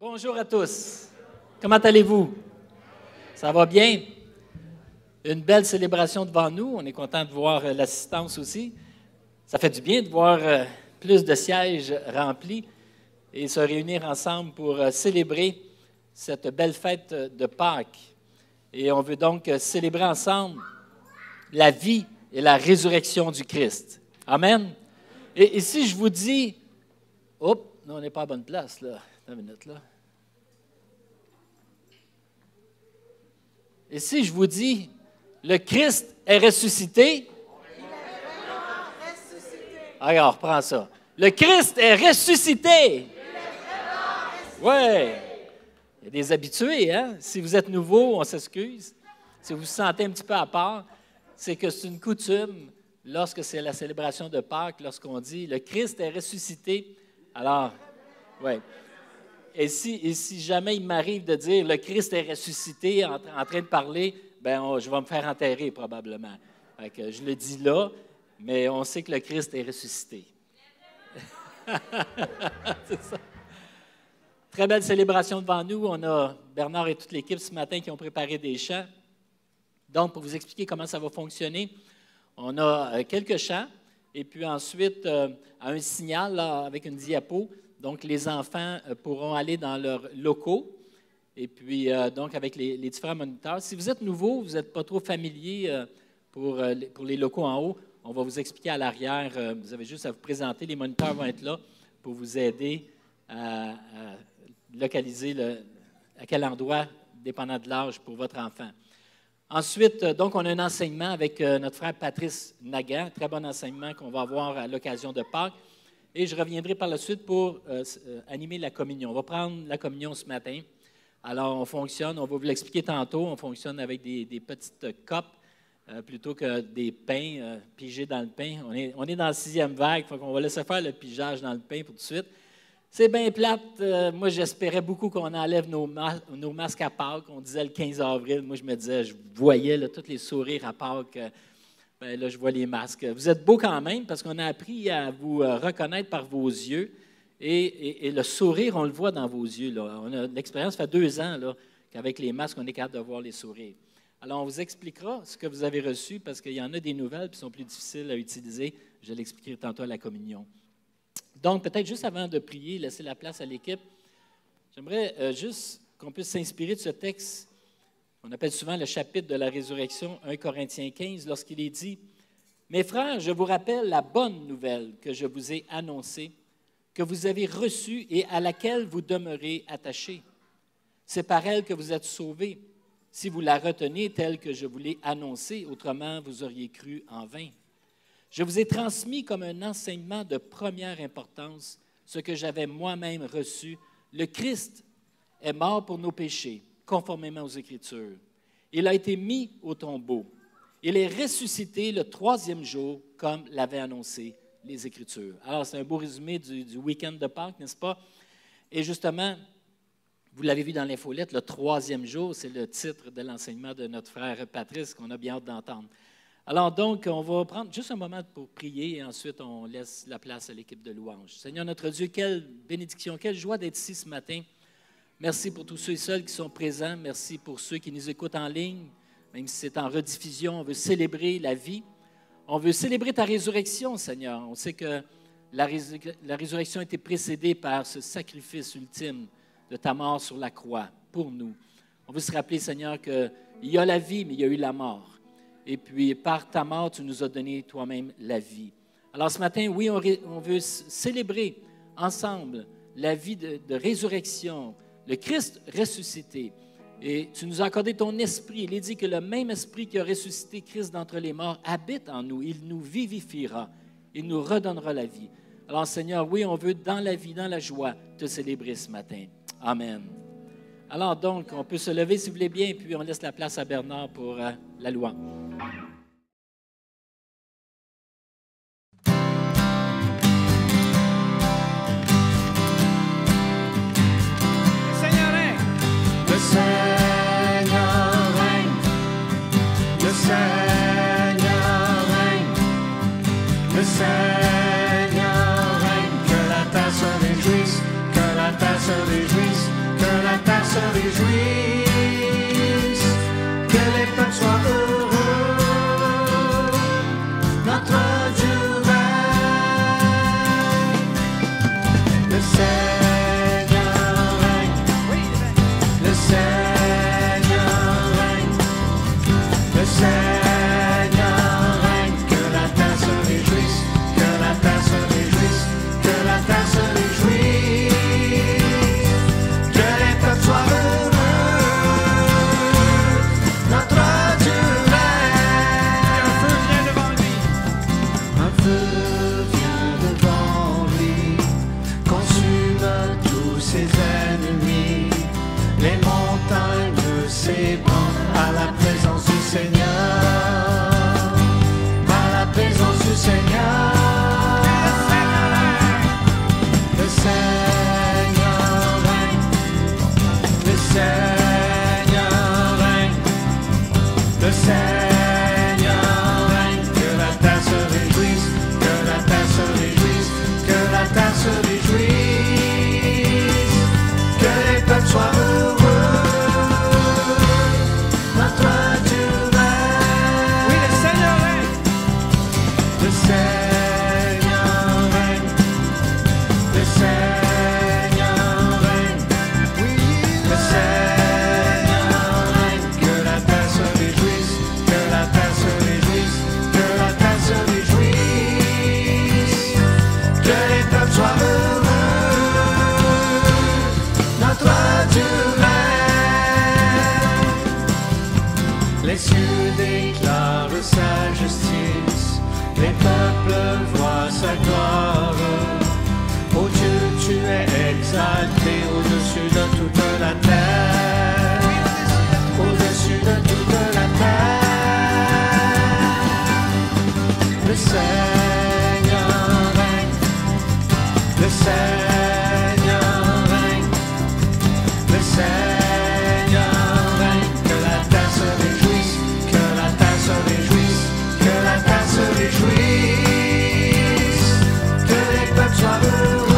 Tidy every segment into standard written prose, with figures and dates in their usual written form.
Bonjour à tous. Comment allez-vous? Ça va bien? Une belle célébration devant nous. On est content de voir l'assistance aussi. Ça fait du bien de voir plus de sièges remplis et se réunir ensemble pour célébrer cette belle fête de Pâques. Et on veut donc célébrer ensemble la vie et la résurrection du Christ. Amen. Et si je vous dis... Oups, non, on n'est pas à bonne place, là. Une minute, là. Et si je vous dis, le Christ est ressuscité? Alors, reprends ça. Le Christ est ressuscité! Oui. Il y a des habitués, hein? Si vous êtes nouveau, on s'excuse. Si vous vous sentez un petit peu à part, c'est que c'est une coutume, lorsque c'est la célébration de Pâques, lorsqu'on dit, le Christ est ressuscité. Alors, oui. Et si jamais il m'arrive de dire le Christ est ressuscité en train de parler, ben je vais me faire enterrer probablement. Fait que je le dis là, mais on sait que le Christ est ressuscité. C'est ça. Très belle célébration devant nous. On a Bernard et toute l'équipe ce matin qui ont préparé des chants. Donc, pour vous expliquer comment ça va fonctionner, on a quelques chants et puis ensuite un signal là, avec une diapo. Donc, les enfants pourront aller dans leurs locaux et puis donc avec les différents moniteurs. Si vous êtes nouveau, vous n'êtes pas trop familier pour les locaux en haut, on va vous expliquer à l'arrière. Vous avez juste à vous présenter. Les moniteurs vont être là pour vous aider à localiser à quel endroit, dépendant de l'âge, pour votre enfant. Ensuite, donc, on a un enseignement avec notre frère Patrice Nagan, très bon enseignement qu'on va avoir à l'occasion de Pâques. Et je reviendrai par la suite pour animer la communion. On va prendre la communion ce matin. Alors, on fonctionne, on va vous l'expliquer tantôt, on fonctionne avec des petites copes plutôt que des pains pigés dans le pain. On est dans la 6e vague, donc on va laisser faire le pigeage dans le pain pour tout de suite. C'est bien plate. Moi, j'espérais beaucoup qu'on enlève nos masques à Pâques. On disait le 15 avril. Moi, je me disais, je voyais là, tous les sourires à Pâques. Bien, là, je vois les masques. Vous êtes beaux quand même parce qu'on a appris à vous reconnaître par vos yeux. Et le sourire, on le voit dans vos yeux. Là. On a l'expérience, ça fait 2 ans là, qu'avec les masques, on est capable de voir les sourires. Alors, on vous expliquera ce que vous avez reçu parce qu'il y en a des nouvelles qui sont plus difficiles à utiliser. Je l'expliquerai tantôt à la communion. Donc, peut-être juste avant de prier, laisser la place à l'équipe, j'aimerais juste qu'on puisse s'inspirer de ce texte. On appelle souvent le chapitre de la résurrection, 1 Corinthiens 15, lorsqu'il est dit « Mes frères, je vous rappelle la bonne nouvelle que je vous ai annoncée, que vous avez reçue et à laquelle vous demeurez attachés. C'est par elle que vous êtes sauvés, si vous la retenez telle que je vous l'ai annoncée, autrement vous auriez cru en vain. Je vous ai transmis comme un enseignement de première importance ce que j'avais moi-même reçu. Le Christ est mort pour nos péchés, conformément aux Écritures. Il a été mis au tombeau. Il est ressuscité le 3e jour, comme l'avaient annoncé les Écritures. Alors, c'est un beau résumé du week-end de Pâques, n'est-ce pas? Et justement, vous l'avez vu dans l'infolette, le 3e jour, c'est le titre de l'enseignement de notre frère Patrice qu'on a bien hâte d'entendre. Alors donc, on va prendre juste un moment pour prier et ensuite on laisse la place à l'équipe de louange. Seigneur notre Dieu, quelle bénédiction, quelle joie d'être ici ce matin. Merci pour tous ceux et celles qui sont présents. Merci pour ceux qui nous écoutent en ligne, même si c'est en rediffusion. On veut célébrer la vie. On veut célébrer ta résurrection, Seigneur. On sait que la résurrection a été précédée par ce sacrifice ultime de ta mort sur la croix pour nous. On veut se rappeler, Seigneur, qu'il y a la vie, mais il y a eu la mort. Et puis, par ta mort, tu nous as donné toi-même la vie. Alors, ce matin, oui, on veut célébrer ensemble la vie de résurrection, le Christ ressuscité. Et tu nous as accordé ton esprit. Il est dit que le même esprit qui a ressuscité Christ d'entre les morts habite en nous. Il nous vivifiera. Il nous redonnera la vie. Alors, Seigneur, oui, on veut dans la vie, dans la joie, te célébrer ce matin. Amen. Alors donc, on peut se lever si vous voulez bien, et puis on laisse la place à Bernard pour la louange. Le Seigneur règne, le Seigneur règne, le Seigneur règne, que la terre se réjouisse, que la terre se réjouisse, que la terre se réjouisse, que les peuples soient heureux. Notre Dieu règne, le Seigneur règne, le Seigneur règne, le Seigneur règne, que la terre se réjouisse, que la terre se réjouisse, que la terre se réjouisse, que les peuples soient heureux. Notre Dieu règne. Un feu vient devant lui. Un feu vient devant lui, consume tous ses ennemis. Les montagnes s'ébranlent à la présence du Seigneur, à la présence du Seigneur. Le Seigneur règne, le Seigneur règne, le Seigneur règne, que la terre se réjouisse, que la terre se réjouisse, que la terre se réjouisse, que les peuples soient heureux. Notre Dieu règne. Oui, le Seigneur règne. Le Seigneur règne. Le Seigneur règne. Oui, le Seigneur règne. Que la terre se réjouisse, que la terre se réjouisse, que la terre se réjouisse, que les peuples soient heureux. Notre Dieu règne. Les cieux déclarent sa justice, les peuples voient sa gloire. Ô Dieu, tu es exalté au-dessus de toute la terre, au-dessus de toute la terre. Le Seigneur règne, le Seigneur règne, le Seigneur règne, que la terre se réjouisse, que la terre se réjouisse, que la terre se réjouisse, que les peuples soient heureux.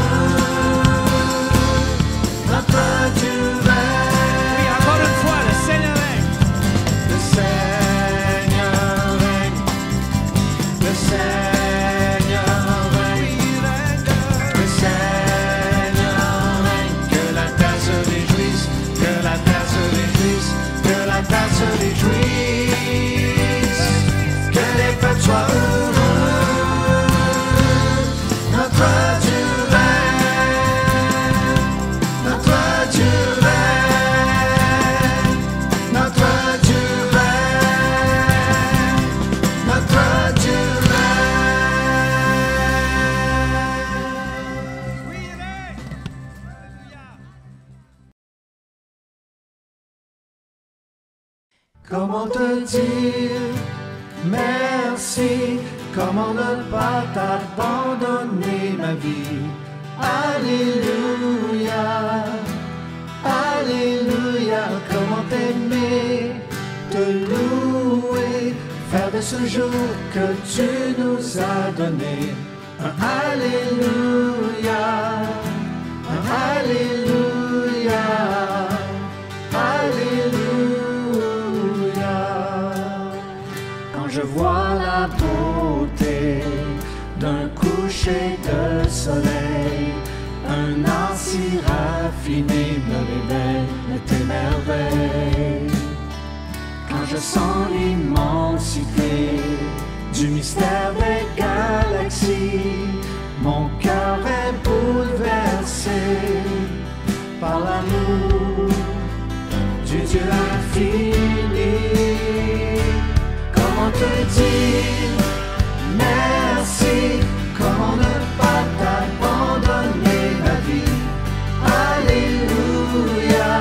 Notre Dieu règne. Oui, encore une fois, le Seigneur règne. Le Seigneur règne. Le Seigneur règne. Le Seigneur règne. Que la terre se réjouisse, que la terre se réjouisse, que la terre se réjouisse, que les peuples soient heureux. Notre Dieu règne. Notre Dieu règne. Notre Dieu règne. Notre Dieu règne. Oui, il règne. Alléluia. Comment te dire merci? Comment ne pas t'abandonner ma vie? Alléluia, Alléluia. Comment t'aimer, te louer, faire de ce jour que tu nous as donné un Alléluia, un Alléluia, Alléluia. Quand je vois la beauté d'un coucher de soleil, un art si raffiné me révèle tes merveilles. Quand je sens l'immensité du mystère des galaxies, mon cœur est bouleversé par l'amour du Dieu infini. Comment te dire merci? Comment ne pas t'abandonner ma vie? Alléluia,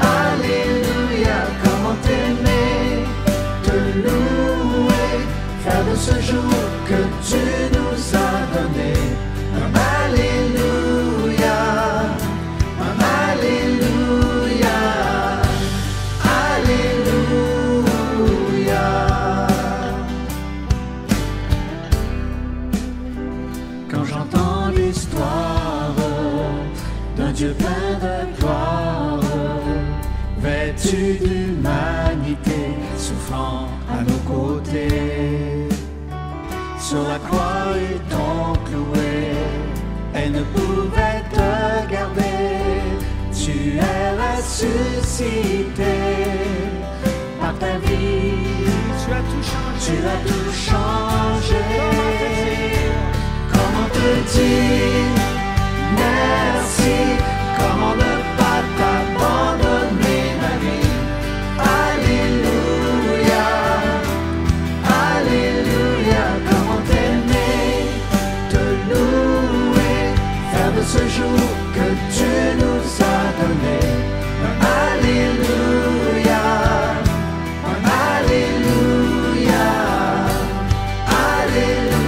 Alléluia. Comment t'aimer, te louer, faire de ce jour que tu nous as donné un Alléluia, un Alléluia, de gloire, vêtu d'humanité, souffrant à nos côtés. Sur la croix étant cloué, elle ne pouvait te garder. Tu es ressuscité par ta vie. Tu as tout changé. Tu as tout changé. Comment te dire merci? Comment ne pas t'abandonner, ma vie? Alléluia, Alléluia. Comment t'aimer, te louer, faire de ce jour que tu nous as donné. Alléluia, Alléluia, Alléluia.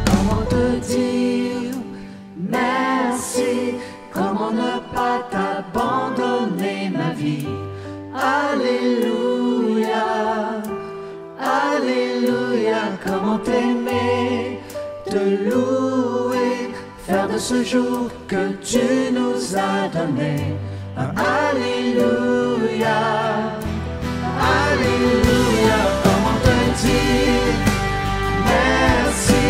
Comment te dire merci? Comment ne pas t'abandonner, ma vie? Alléluia, Alléluia. Comment t'aimer, te louer, faire de ce jour que tu nous as donné. Alléluia, Alléluia. Comment te dire merci?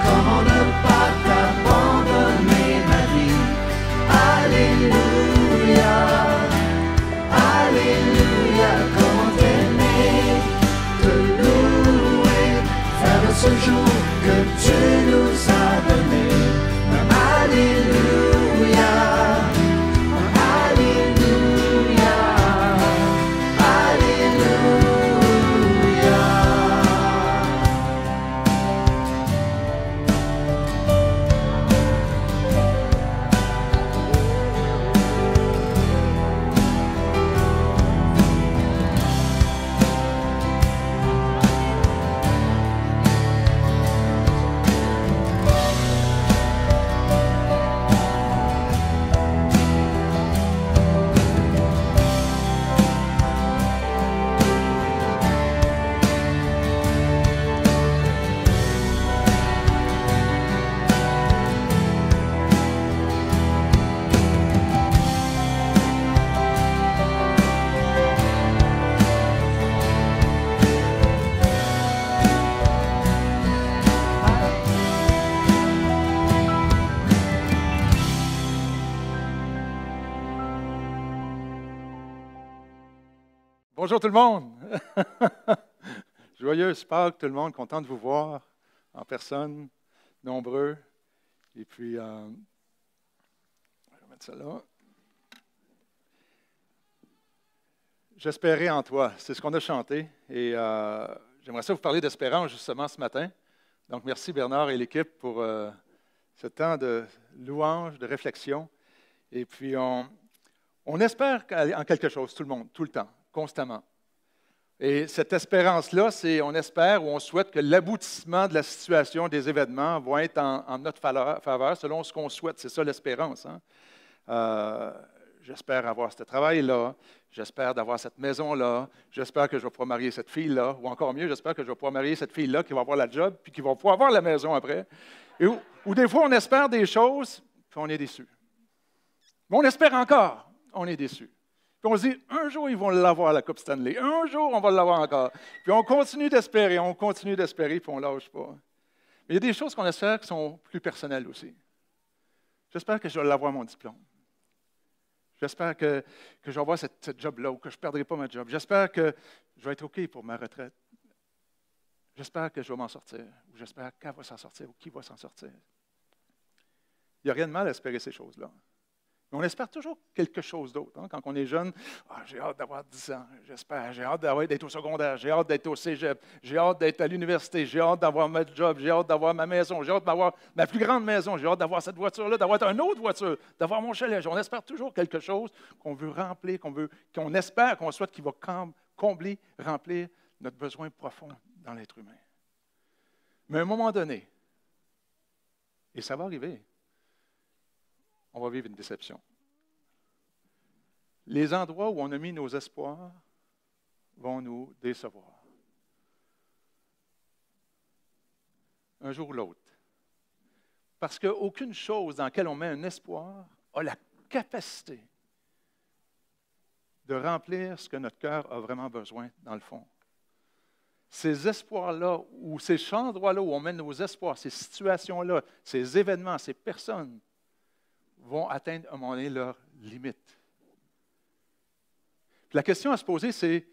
Comment ne pas t'abandonner, ma vie? Alléluia, Alléluia. Comment t'aimer, te louer, faire de ce jour que tu nous as donné. Alléluia, Alléluia, Alléluia. Bonjour tout le monde. Joyeuse Pâques tout le monde, content de vous voir en personne, nombreux. Et puis, je vais mettre ça là. J'espérais en toi, c'est ce qu'on a chanté. Et j'aimerais ça vous parler d'espérance justement ce matin. Donc merci Bernard et l'équipe pour ce temps de louange, de réflexion. Et puis on espère en quelque chose, tout le monde, tout le temps, constamment. Et cette espérance-là, c'est, on espère ou on souhaite que l'aboutissement de la situation, des événements, vont être en notre faveur, selon ce qu'on souhaite. C'est ça l'espérance. Hein? J'espère avoir ce travail-là, j'espère d'avoir cette maison-là, j'espère que je vais pouvoir marier cette fille-là, ou encore mieux, j'espère que je vais pouvoir marier cette fille-là qui va avoir la job, puis qui va pouvoir avoir la maison après. Ou des fois, on espère des choses, puis on est déçu. Mais on espère encore, on est déçu. Puis on se dit, un jour, ils vont l'avoir, la Coupe Stanley. Un jour, on va l'avoir encore. Puis on continue d'espérer, puis on ne lâche pas. Mais il y a des choses qu'on espère qui sont plus personnelles aussi. J'espère que je vais l'avoir, mon diplôme. J'espère que je vais avoir cette job-là ou que je ne perdrai pas ma job. J'espère que je vais être OK pour ma retraite. J'espère que je vais m'en sortir. Ou j'espère qu'elle va s'en sortir ou qui va s'en sortir. Il n'y a rien de mal à espérer ces choses-là. Mais on espère toujours quelque chose d'autre. Hein? Quand on est jeune, j'ai hâte d'avoir 10 ans, j'espère. J'ai hâte d'être au secondaire, j'ai hâte d'être au cégep, j'ai hâte d'être à l'université, j'ai hâte d'avoir ma job, j'ai hâte d'avoir ma maison, j'ai hâte d'avoir ma plus grande maison, j'ai hâte d'avoir cette voiture-là, d'avoir une autre voiture, d'avoir mon chalet. On espère toujours quelque chose qu'on veut remplir, qu'on espère, qu'on souhaite qui va combler, remplir notre besoin profond dans l'être humain. Mais à un moment donné, et ça va arriver, on va vivre une déception. Les endroits où on a mis nos espoirs vont nous décevoir. Un jour ou l'autre. Parce qu'aucune chose dans laquelle on met un espoir a la capacité de remplir ce que notre cœur a vraiment besoin dans le fond. Ces espoirs-là, ou ces endroits-là où on met nos espoirs, ces situations-là, ces événements, ces personnes, vont atteindre à un moment donné leurs limites. Puis la question à se poser, c'est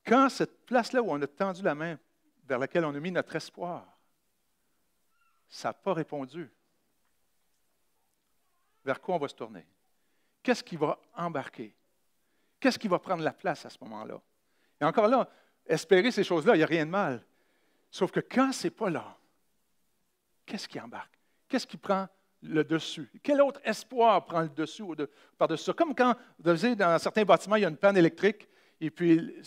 quand cette place-là où on a tendu la main, vers laquelle on a mis notre espoir, ça n'a pas répondu, vers quoi on va se tourner? Qu'est-ce qui va embarquer? Qu'est-ce qui va prendre la place à ce moment-là? Et encore là, espérer ces choses-là, il n'y a rien de mal. Sauf que quand ce n'est pas là, qu'est-ce qui embarque? Qu'est-ce qui prend le dessus? Quel autre espoir prend le dessus par-dessus ça? Comme quand, vous savez, dans certains bâtiments, il y a une panne électrique, et puis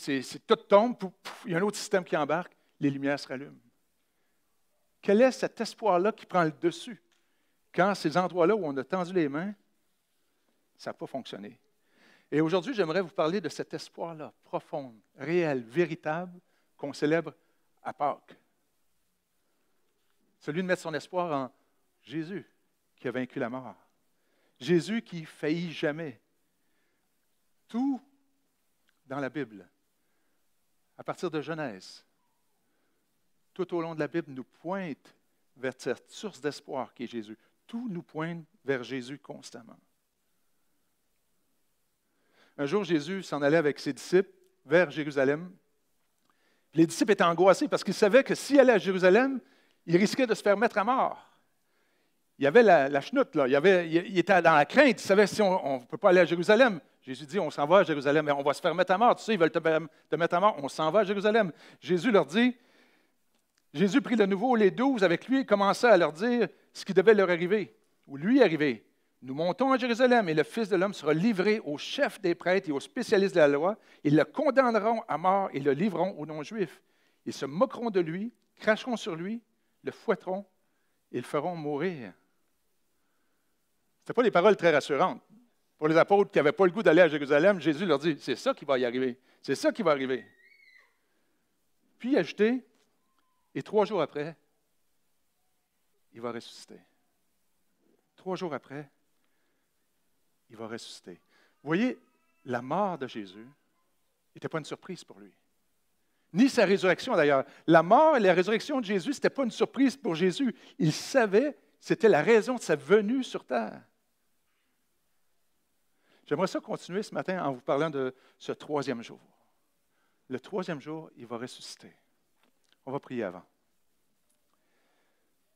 tout tombe, il y a un autre système qui embarque, les lumières se rallument. Quel est cet espoir-là qui prend le dessus? Quand ces endroits-là où on a tendu les mains, ça n'a pas fonctionné. Et aujourd'hui, j'aimerais vous parler de cet espoir-là, profond, réel, véritable, qu'on célèbre à Pâques. Celui de mettre son espoir en Jésus, qui a vaincu la mort. Jésus qui faillit jamais. Tout dans la Bible, à partir de Genèse, tout au long de la Bible nous pointe vers cette source d'espoir qui est Jésus. Tout nous pointe vers Jésus constamment. Un jour, Jésus s'en allait avec ses disciples vers Jérusalem. Les disciples étaient angoissés parce qu'ils savaient que s'il allait à Jérusalem, il risquait de se faire mettre à mort. Il y avait la chenoute, là. Il était dans la crainte. Il savait si on ne peut pas aller à Jérusalem. Jésus dit, on s'en va à Jérusalem, mais on va se faire mettre à mort. Tu sais, ils veulent te mettre à mort. On s'en va à Jérusalem. Jésus leur dit, Jésus prit de nouveau les 12 avec lui et commença à leur dire ce qui devait leur arriver, ou lui arriver. Nous montons à Jérusalem et le Fils de l'homme sera livré aux chefs des prêtres et aux spécialistes de la loi. Ils le condamneront à mort et le livreront aux non-juifs. Ils se moqueront de lui, cracheront sur lui, le fouetteront et le feront mourir. Ce n'étaient pas des paroles très rassurantes. Pour les apôtres qui n'avaient pas le goût d'aller à Jérusalem, Jésus leur dit, c'est ça qui va y arriver. C'est ça qui va arriver. Puis il a ajouté, et 3 jours après, il va ressusciter. 3 jours après, il va ressusciter. Vous voyez, la mort de Jésus n'était pas une surprise pour lui. Ni sa résurrection d'ailleurs. La mort et la résurrection de Jésus, ce n'était pas une surprise pour Jésus. Il savait que c'était la raison de sa venue sur terre. J'aimerais ça continuer ce matin en vous parlant de ce 3e jour. Le 3e jour, il va ressusciter. On va prier avant.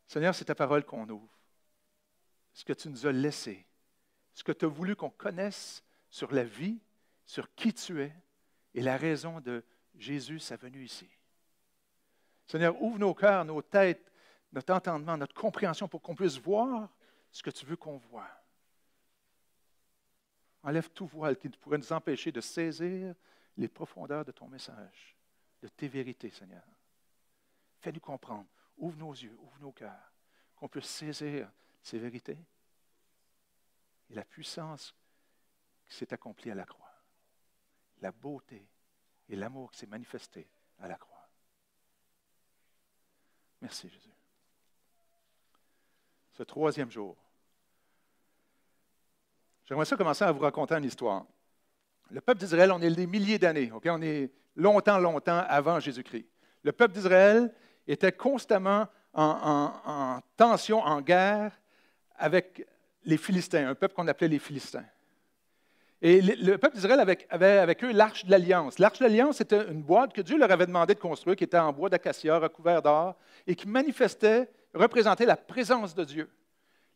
Seigneur, c'est ta parole qu'on ouvre. Ce que tu nous as laissé, ce que tu as voulu qu'on connaisse sur la vie, sur qui tu es et la raison de Jésus, sa venue ici. Seigneur, ouvre nos cœurs, nos têtes, notre entendement, notre compréhension pour qu'on puisse voir ce que tu veux qu'on voie. Enlève tout voile qui pourrait nous empêcher de saisir les profondeurs de ton message, de tes vérités, Seigneur. Fais-nous comprendre. Ouvre nos yeux, ouvre nos cœurs, qu'on puisse saisir ces vérités et la puissance qui s'est accomplie à la croix, la beauté et l'amour qui s'est manifesté à la croix. Merci, Jésus. Ce 3e jour, j'aimerais ça commencer à vous raconter une histoire. Le peuple d'Israël, on est des milliers d'années, okay? On est longtemps avant Jésus-Christ. Le peuple d'Israël était constamment en tension, en guerre avec les Philistins, un peuple qu'on appelait les Philistins. Et le peuple d'Israël avait avec eux l'Arche de l'Alliance. L'Arche de l'Alliance, c'était une boîte que Dieu leur avait demandé de construire, qui était en bois d'acacia, recouvert d'or, et qui représentait la présence de Dieu.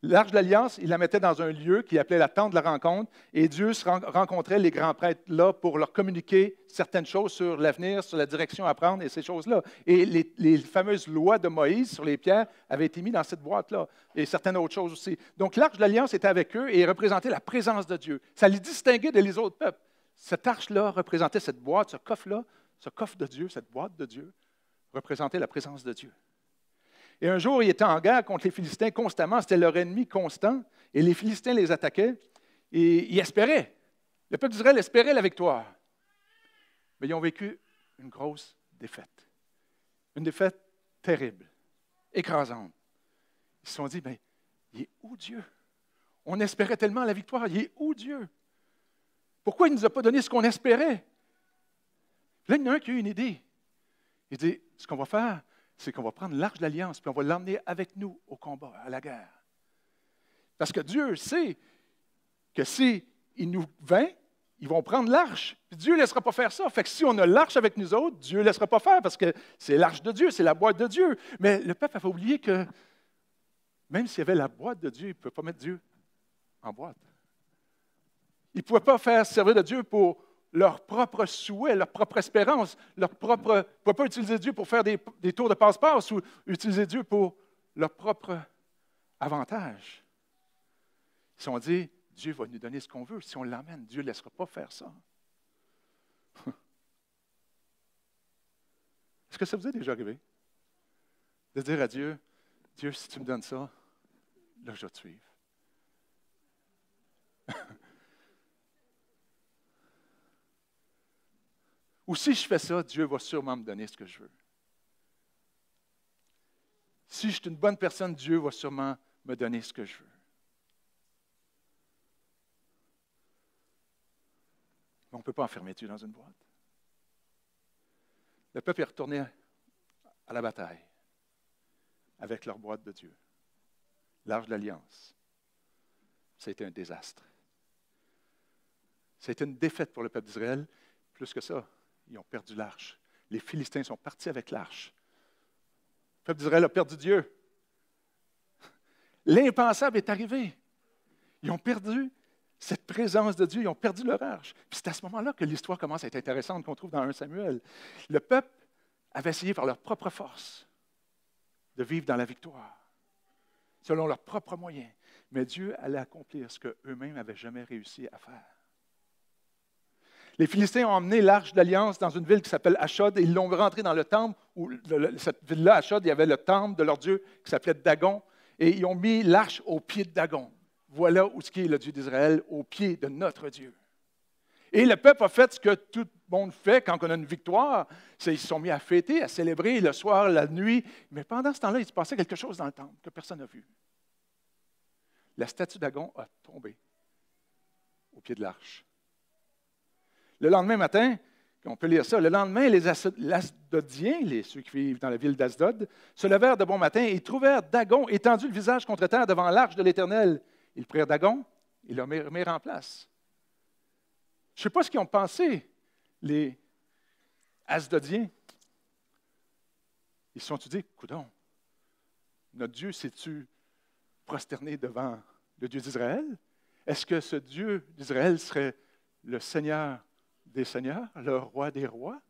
L'Arche de l'Alliance, il la mettait dans un lieu qu'il appelait la tente de la rencontre, et Dieu rencontrait les grands prêtres là pour leur communiquer certaines choses sur l'avenir, sur la direction à prendre et ces choses-là. Et les fameuses lois de Moïse sur les pierres avaient été mises dans cette boîte-là, et certaines autres choses aussi. Donc l'Arche de l'Alliance était avec eux et représentait la présence de Dieu. Ça les distinguait des autres peuples. Cette arche-là représentait cette boîte, ce coffre-là, ce coffre de Dieu, cette boîte de Dieu, représentait la présence de Dieu. Et un jour, ils étaient en guerre contre les Philistins constamment. C'était leur ennemi constant. Et les Philistins les attaquaient. Et ils espéraient. Le peuple d'Israël espérait la victoire. Mais ils ont vécu une grosse défaite. Une défaite terrible, écrasante. Ils se sont dit, bien, il est où Dieu? On espérait tellement la victoire. Il est où Dieu? Pourquoi il ne nous a pas donné ce qu'on espérait? Là, il y en a un qui a eu une idée. Il dit, ce qu'on va faire, c'est qu'on va prendre l'Arche de l'Alliance puis on va l'emmener avec nous au combat, à la guerre. Parce que Dieu sait que s'il nous vainc, ils vont prendre l'Arche. Puis Dieu ne laissera pas faire ça. Fait que si on a l'Arche avec nous autres, Dieu ne laissera pas faire parce que c'est l'Arche de Dieu, c'est la boîte de Dieu. Mais le peuple avait oublié que même s'il y avait la boîte de Dieu, il ne pouvait pas mettre Dieu en boîte. Ils ne pouvaient pas faire servir de Dieu pour leur propre souhait, leur propre espérance, ils ne pouvaient pas utiliser Dieu pour faire des tours de passe-passe ou utiliser Dieu pour leur propre avantage. Ils se sont dit, Dieu va nous donner ce qu'on veut. Si on l'emmène, Dieu ne laissera pas faire ça. Est-ce que ça vous est déjà arrivé? De dire à Dieu, Dieu, si tu me donnes ça, là, je vais te suivre. Ou si je fais ça, Dieu va sûrement me donner ce que je veux. Si je suis une bonne personne, Dieu va sûrement me donner ce que je veux. Mais on ne peut pas enfermer Dieu dans une boîte. Le peuple est retourné à la bataille avec leur boîte de Dieu, l'Arche de l'Alliance. Ça a été un désastre. Ça a été une défaite pour le peuple d'Israël. Plus que ça, ils ont perdu l'Arche. Les Philistins sont partis avec l'Arche. Le peuple d'Israël a perdu Dieu. L'impensable est arrivé. Ils ont perdu cette présence de Dieu, ils ont perdu leur arche. Puis c'est à ce moment-là que l'histoire commence à être intéressante, qu'on trouve dans 1 Samuel. Le peuple avait essayé par leur propre force de vivre dans la victoire, selon leurs propres moyens. Mais Dieu allait accomplir ce qu'eux-mêmes n'avaient jamais réussi à faire. Les Philistins ont emmené l'Arche de l'Alliance dans une ville qui s'appelle Ashod et ils l'ont rentrée dans le temple, où cette ville-là, Ashod, il y avait le temple de leur Dieu qui s'appelait Dagon, et ils ont mis l'Arche au pied de Dagon. Voilà où est le Dieu d'Israël, au pied de notre Dieu. Et le peuple a fait ce que tout le monde fait quand on a une victoire, c'est qu'ils se sont mis à fêter, à célébrer le soir, la nuit, mais pendant ce temps-là, il se passait quelque chose dans le temple que personne n'a vu. La statue d'Dagon a tombé au pied de l'Arche. Le lendemain matin, on peut lire ça, le lendemain, les Asdodiens, ceux qui vivent dans la ville d'Asdod, se levèrent de bon matin et trouvèrent Dagon étendu le visage contre terre devant l'Arche de l'Éternel. Ils prirent Dagon et le mirent en place. Je ne sais pas ce qu'ils ont pensé, les Asdodiens. Ils se sont dit, coudonc, notre Dieu s'est-tu prosterné devant le Dieu d'Israël? Est-ce que ce Dieu d'Israël serait le Seigneur des seigneurs, le roi des rois?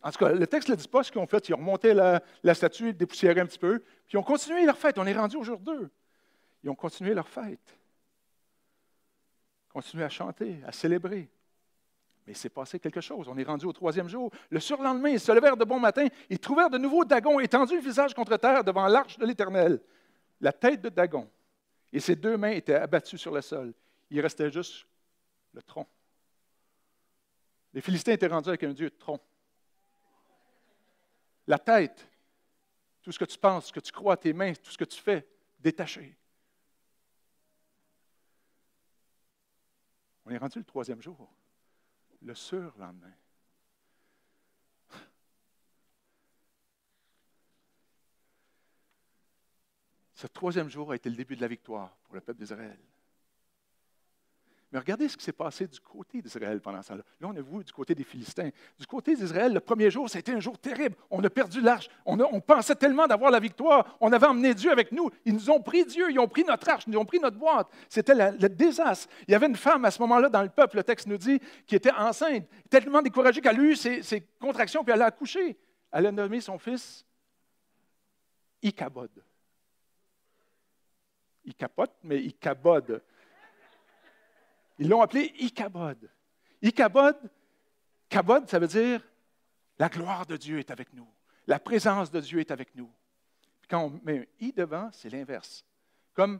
En tout cas, le texte ne le dit pas ce qu'ils ont fait. Ils ont remonté la statue, dépoussiéré un petit peu, puis ils ont continué leur fête. On est rendu au jour 2. Ils ont continué leur fête. Continué à chanter, à célébrer. Mais il s'est passé quelque chose. On est rendu au 3e jour. Le surlendemain, ils se levèrent de bon matin. Ils trouvèrent de nouveau Dagon étendu le visage contre terre devant l'Arche de l'Éternel. La tête de Dagon et ses 2 mains étaient abattues sur le sol. Il restait juste le tronc. Les Philistins étaient rendus avec un Dieu de tronc. La tête, tout ce que tu penses, ce que tu crois, tes mains, tout ce que tu fais, détaché. On est rendu le 3e jour, le surlendemain. Ce 3e jour a été le début de la victoire pour le peuple d'Israël. Mais regardez ce qui s'est passé du côté d'Israël pendant ça. Là, on a vu du côté des Philistins. Du côté d'Israël, le premier jour, ça a été un jour terrible. On a perdu l'arche. On pensait tellement d'avoir la victoire. On avait emmené Dieu avec nous. Ils nous ont pris Dieu. Ils ont pris notre arche. Ils nous ont pris notre boîte. C'était le désastre. Il y avait une femme à ce moment-là dans le peuple, le texte nous dit, qui était enceinte, tellement découragée qu'elle a eu ses contractions, puis elle a accouché. Elle a nommé son fils Ichabod. Il capote, mais il cabode. Ils l'ont appelé Ichabod. Ichabod, kabod, ça veut dire la gloire de Dieu est avec nous. La présence de Dieu est avec nous. Puis quand on met un I devant, c'est l'inverse. Comme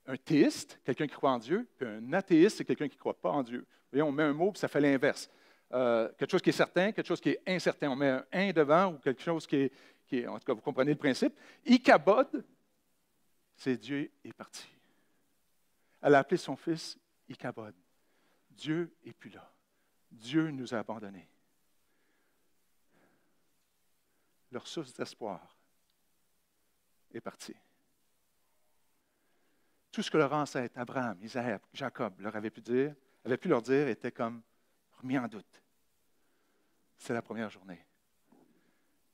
un théiste, quelqu'un qui croit en Dieu, puis un athéiste, c'est quelqu'un qui ne croit pas en Dieu. Vous voyez, on met un mot, puis ça fait l'inverse. Quelque chose qui est certain, quelque chose qui est incertain. On met un devant ou quelque chose qui est en tout cas, vous comprenez le principe. Ichabod, c'est Dieu est parti. Elle a appelé son fils Ichabod. Dieu n'est plus là. Dieu nous a abandonnés. Leur source d'espoir est partie. Tout ce que leur ancêtre, Abraham, Isaac, Jacob, leur avait pu leur dire, était comme remis en doute. C'est la première journée.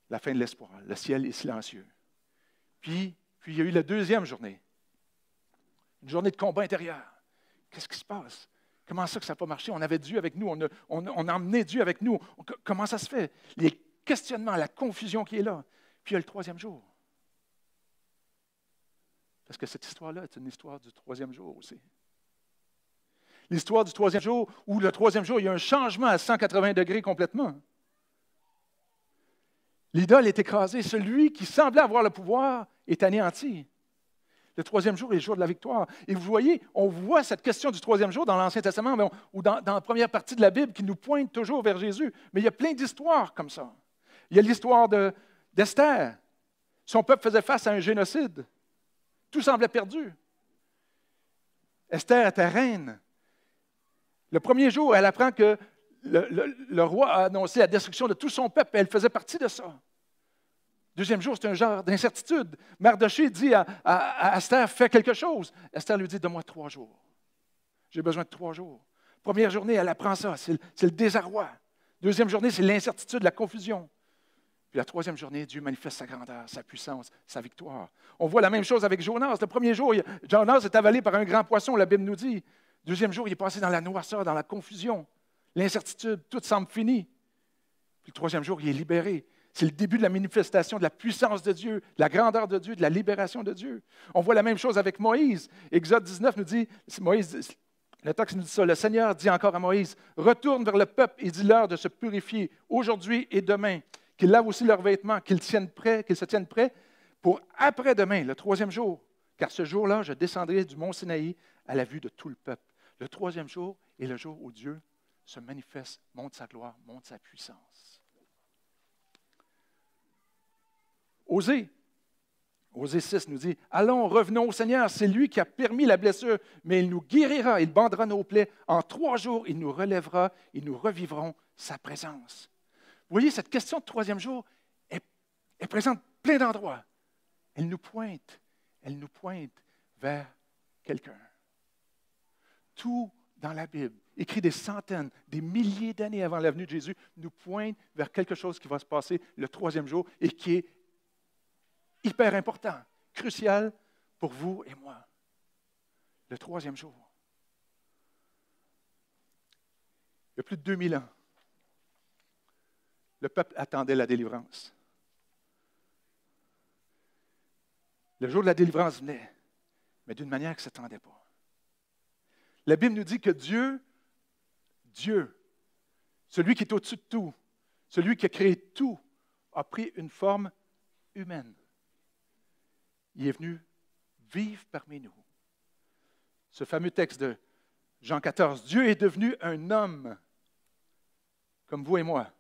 La fin de l'espoir. Le ciel est silencieux. Puis il y a eu la deuxième journée. Une journée de combat intérieur. Qu'est-ce qui se passe? Comment ça que ça n'a pas marché? On avait Dieu avec nous. On a emmené Dieu avec nous. Comment ça se fait? Les questionnements, la confusion qui est là. Puis il y a le troisième jour. Parce que cette histoire-là est une histoire du troisième jour aussi. L'histoire du troisième jour, où le troisième jour, il y a un changement à 180 degrés complètement. L'idole est écrasée. Celui qui semblait avoir le pouvoir est anéanti. Le troisième jour est le jour de la victoire. Et vous voyez, on voit cette question du troisième jour dans l'Ancien Testament ou dans la première partie de la Bible qui nous pointe toujours vers Jésus. Mais il y a plein d'histoires comme ça. Il y a l'histoire d'Esther. Son peuple faisait face à un génocide. Tout semblait perdu. Esther était reine. Le premier jour, elle apprend que le roi a annoncé la destruction de tout son peuple et elle faisait partie de ça. Deuxième jour, c'est un genre d'incertitude. Mardoché dit à Esther, fais quelque chose. Esther lui dit, donne-moi 3 jours. J'ai besoin de 3 jours. Première journée, elle apprend ça, c'est le désarroi. Deuxième journée, c'est l'incertitude, la confusion. Puis la troisième journée, Dieu manifeste sa grandeur, sa puissance, sa victoire. On voit la même chose avec Jonas. Le premier jour, Jonas est avalé par un grand poisson, la Bible nous dit. Deuxième jour, il est passé dans la noirceur, dans la confusion, l'incertitude, tout semble fini. Puis le troisième jour, il est libéré. C'est le début de la manifestation de la puissance de Dieu, de la grandeur de Dieu, de la libération de Dieu. On voit la même chose avec Moïse. Exode 19 nous dit, le texte nous dit ça, le Seigneur dit encore à Moïse, « Retourne vers le peuple et dis-leur de se purifier aujourd'hui et demain, qu'ils lavent aussi leurs vêtements, qu'ils se tiennent prêts pour après-demain, le troisième jour. Car ce jour-là, je descendrai du mont Sinaï à la vue de tout le peuple. » Le troisième jour est le jour où Dieu se manifeste, montre sa gloire, montre sa puissance. Osée 6 nous dit, « Allons, revenons au Seigneur, c'est lui qui a permis la blessure, mais il nous guérira, il bandera nos plaies. En 3 jours, il nous relèvera et nous revivrons sa présence. » Vous voyez, cette question de troisième jour est présente plein d'endroits. Elle nous pointe vers quelqu'un. Tout dans la Bible, écrit des centaines, des milliers d'années avant la venue de Jésus, nous pointe vers quelque chose qui va se passer le troisième jour et qui est hyper important, crucial pour vous et moi. Le troisième jour. Il y a plus de 2000 ans, le peuple attendait la délivrance. Le jour de la délivrance venait, mais d'une manière qui ne s'attendait pas. La Bible nous dit que Dieu, celui qui est au-dessus de tout, celui qui a créé tout, a pris une forme humaine. Il est venu vivre parmi nous. Ce fameux texte de Jean 14, Dieu est devenu un homme, comme vous et moi,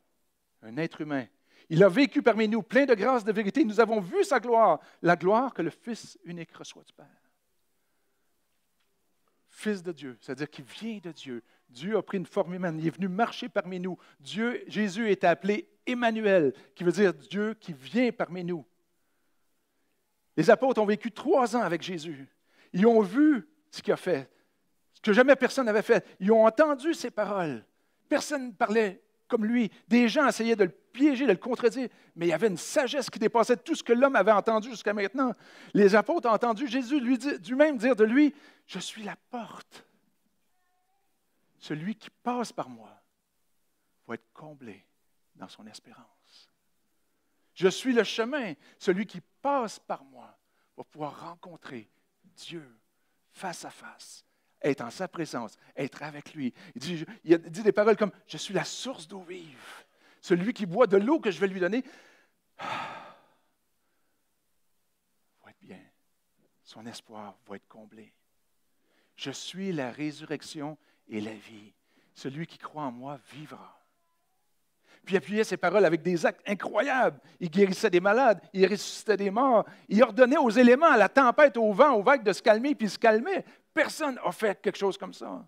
un être humain. Il a vécu parmi nous, plein de grâce, de vérité. Nous avons vu sa gloire, la gloire que le Fils unique reçoit du Père. Fils de Dieu, c'est-à-dire qu'il vient de Dieu. Dieu a pris une forme humaine, il est venu marcher parmi nous. Jésus est appelé Emmanuel, qui veut dire Dieu qui vient parmi nous. Les apôtres ont vécu 3 ans avec Jésus. Ils ont vu ce qu'il a fait, que jamais personne n'avait fait. Ils ont entendu ses paroles. Personne ne parlait comme lui. Des gens essayaient de le piéger, de le contredire, mais il y avait une sagesse qui dépassait tout ce que l'homme avait entendu jusqu'à maintenant. Les apôtres ont entendu Jésus lui-même dire de lui, « Je suis la porte. Celui qui passe par moi va être comblé dans son espérance. Je suis le chemin. Celui qui passe par moi va pouvoir rencontrer Dieu face à face, être en sa présence, être avec lui. Il a dit des paroles comme « Je suis la source d'eau vive. Celui qui boit de l'eau que je vais lui donner va être bien. Son espoir va être comblé. Je suis la résurrection et la vie. Celui qui croit en moi vivra. » Puis il appuyait ses paroles avec des actes incroyables. Il guérissait des malades, il ressuscitait des morts, il ordonnait aux éléments, à la tempête, au vent, aux vagues de se calmer, puis il se calmait. Personne n'a fait quelque chose comme ça.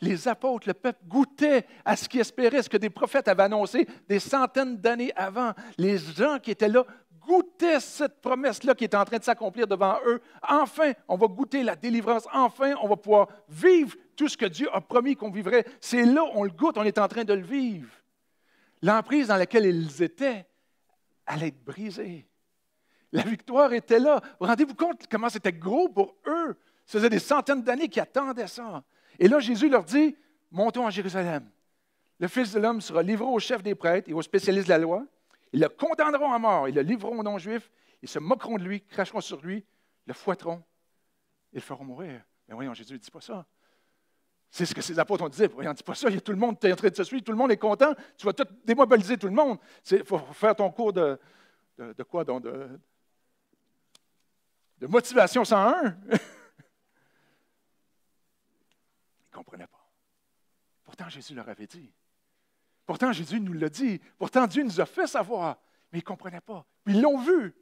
Les apôtres, le peuple goûtait à ce qu'ils espéraient, ce que des prophètes avaient annoncé des centaines d'années avant. Les gens qui étaient là goûtaient cette promesse-là qui était en train de s'accomplir devant eux. Enfin, on va goûter la délivrance. Enfin, on va pouvoir vivre tout ce que Dieu a promis qu'on vivrait. C'est là, on le goûte, on est en train de le vivre. L'emprise dans laquelle ils étaient allait être brisée. La victoire était là. Rendez-vous compte comment c'était gros pour eux. Ça faisait des centaines d'années qu'ils attendaient ça. Et là, Jésus leur dit, « Montons à Jérusalem. Le Fils de l'homme sera livré aux chefs des prêtres et aux spécialistes de la loi. Ils le condamneront à mort, ils le livreront aux non-juifs, ils se moqueront de lui, cracheront sur lui, le fouetteront et le feront mourir. » Mais voyons, Jésus ne dit pas ça. C'est ce que ses apôtres ont dit. Voyons, dis pas ça, il y a tout le monde qui est en train de se suivre, tout le monde est content, tu vas tout démobiliser tout le monde. Il faut faire ton cours de quoi? Donc de motivation 101. Ils ne comprenaient pas. Pourtant, Jésus leur avait dit. Pourtant, Jésus nous l'a dit. Pourtant, Dieu nous a fait savoir. Mais ils ne comprenaient pas. Puis ils l'ont vu.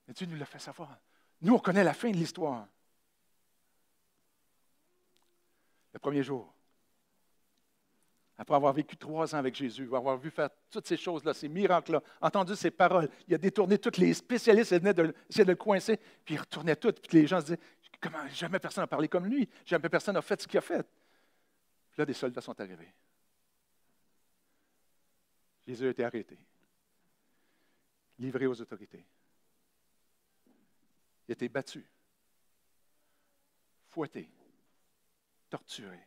Mais Dieu nous l'a fait savoir. Nous, on connaît la fin de l'histoire. Le premier jour, après avoir vécu 3 ans avec Jésus, avoir vu faire toutes ces choses-là, ces miracles-là, entendu ses paroles, il a détourné tous les spécialistes, ils venaient essayer de le coincer, puis il retournait tout, puis les gens se disaient, comment jamais personne n'a parlé comme lui, jamais personne n'a fait ce qu'il a fait. Puis là, des soldats sont arrivés. Jésus a été arrêté, livré aux autorités. Il a été battu, fouetté, torturé.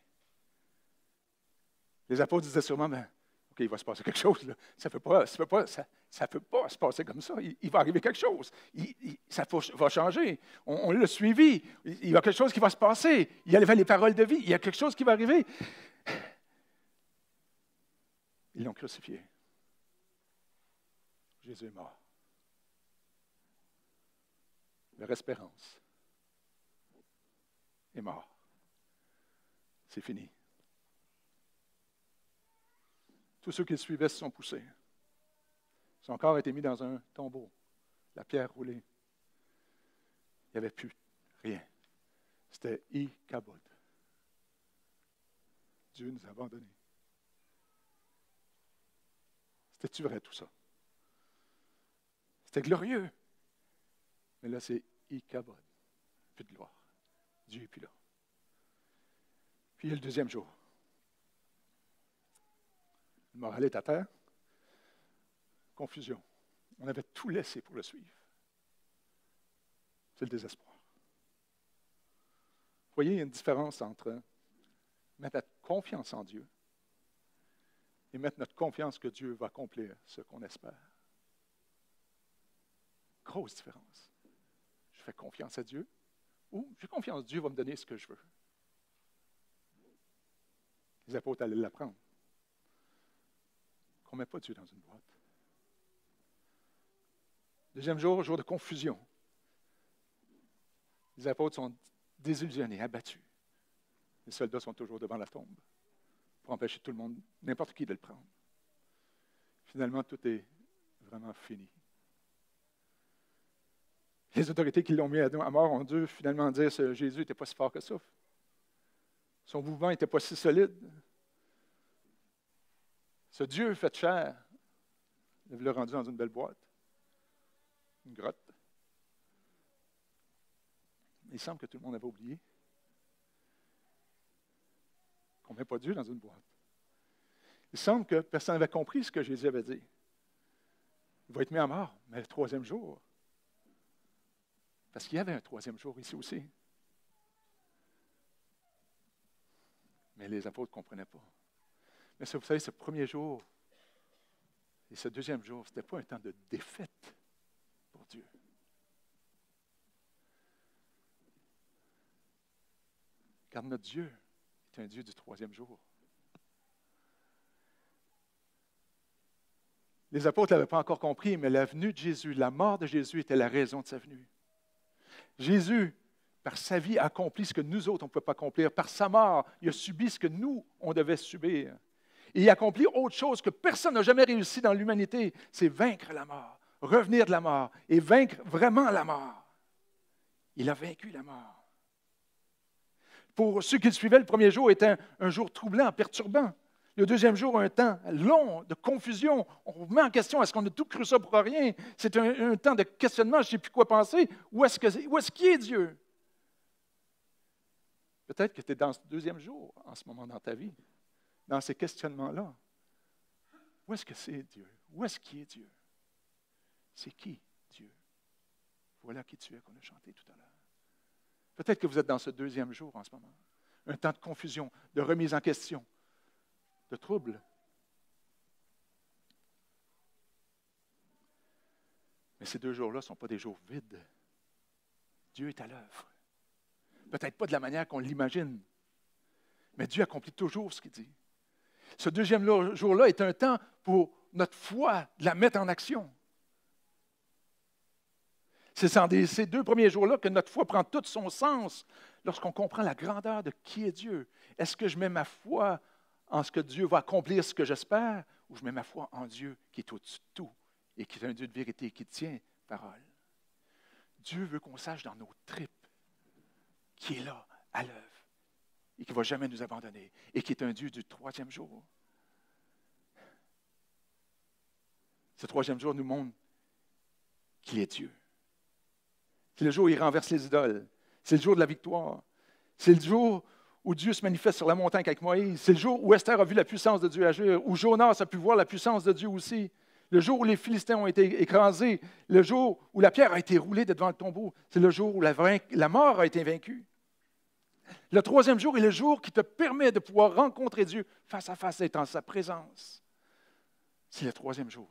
Les apôtres disaient sûrement, ben, OK, il va se passer quelque chose. Là. Ça ne peut pas se passer comme ça. Il va arriver quelque chose. Ça va changer. On l'a suivi. Il y a quelque chose qui va se passer. Il y avait les paroles de vie. Il y a quelque chose qui va arriver. Ils l'ont crucifié. Jésus est mort. Leur espérance est mort. C'est fini. Tous ceux qui le suivaient se sont poussés. Son corps a été mis dans un tombeau, la pierre roulée. Il n'y avait plus rien. C'était Ikabod. Dieu nous a abandonnés. C'était-tu vrai tout ça? C'était glorieux. Mais là, c'est Ikabod. Plus de gloire. Dieu n'est plus là. Puis il y a le deuxième jour. Le moral est à terre. Confusion. On avait tout laissé pour le suivre. C'est le désespoir. Vous voyez, il y a une différence entre mettre notre confiance en Dieu et mettre notre confiance que Dieu va accomplir ce qu'on espère. Grosse différence. Je fais confiance à Dieu ou j'ai confiance que Dieu va me donner ce que je veux. Les apôtres allaient l'apprendre. Qu'on ne met pas Dieu dans une boîte. Deuxième jour, jour de confusion. Les apôtres sont désillusionnés, abattus. Les soldats sont toujours devant la tombe pour empêcher tout le monde, n'importe qui, de le prendre. Finalement, tout est vraiment fini. Les autorités qui l'ont mis à mort ont dû finalement dire que Jésus n'était pas si fort que ça. Son mouvement n'était pas si solide. Ce Dieu fait chair, il l'a rendu dans une belle boîte, une grotte. Il semble que tout le monde avait oublié. On ne met pas Dieu dans une boîte. Il semble que personne n'avait compris ce que Jésus avait dit. Il va être mis à mort, mais le troisième jour. Parce qu'il y avait un troisième jour ici aussi. Mais les apôtres ne comprenaient pas. Mais vous savez, ce premier jour et ce deuxième jour, ce n'était pas un temps de défaite pour Dieu. Car notre Dieu est un Dieu du troisième jour. Les apôtres ne l'avaient pas encore compris, mais la venue de Jésus, la mort de Jésus était la raison de sa venue. Jésus, par sa vie, a accompli ce que nous autres, on ne pouvait pas accomplir. Par sa mort, il a subi ce que nous, on devait subir. Et il a accompli autre chose que personne n'a jamais réussi dans l'humanité, c'est vaincre la mort, revenir de la mort et vaincre vraiment la mort. Il a vaincu la mort. Pour ceux qui le suivaient, le premier jour était un jour troublant, perturbant. Le deuxième jour, un temps long de confusion. On remet en question, est-ce qu'on a tout cru ça pour rien? C'est un temps de questionnement, je ne sais plus quoi penser. Où est-ce qu'il est Dieu? Peut-être que tu es dans ce deuxième jour en ce moment dans ta vie, dans ces questionnements-là. Où est-ce que c'est Dieu? Où est-ce qu'il est Dieu? C'est qui Dieu? Voilà qui tu es qu'on a chanté tout à l'heure. Peut-être que vous êtes dans ce deuxième jour en ce moment. Un temps de confusion, de remise en question, de trouble. Mais ces 2 jours-là ne sont pas des jours vides. Dieu est à l'œuvre. Peut-être pas de la manière qu'on l'imagine, mais Dieu accomplit toujours ce qu'il dit. Ce deuxième jour-là est un temps pour notre foi de la mettre en action. C'est dans ces 2 premiers jours-là que notre foi prend tout son sens lorsqu'on comprend la grandeur de qui est Dieu. Est-ce que je mets ma foi en ce que Dieu va accomplir ce que j'espère, ou je mets ma foi en Dieu qui est au-dessus de tout et qui est un Dieu de vérité, qui tient parole? Dieu veut qu'on sache dans nos tripes qui est là, à l'œuvre, et qui ne va jamais nous abandonner, et qui est un Dieu du troisième jour. Ce troisième jour nous montre qu'il est Dieu. C'est le jour où il renverse les idoles. C'est le jour de la victoire. C'est le jour où Dieu se manifeste sur la montagne avec Moïse. C'est le jour où Esther a vu la puissance de Dieu agir, où Jonas a pu voir la puissance de Dieu aussi. Le jour où les Philistins ont été écrasés. Le jour où la pierre a été roulée devant le tombeau. C'est le jour où la mort a été vaincue. Le troisième jour est le jour qui te permet de pouvoir rencontrer Dieu face à face, être en sa présence. C'est le troisième jour.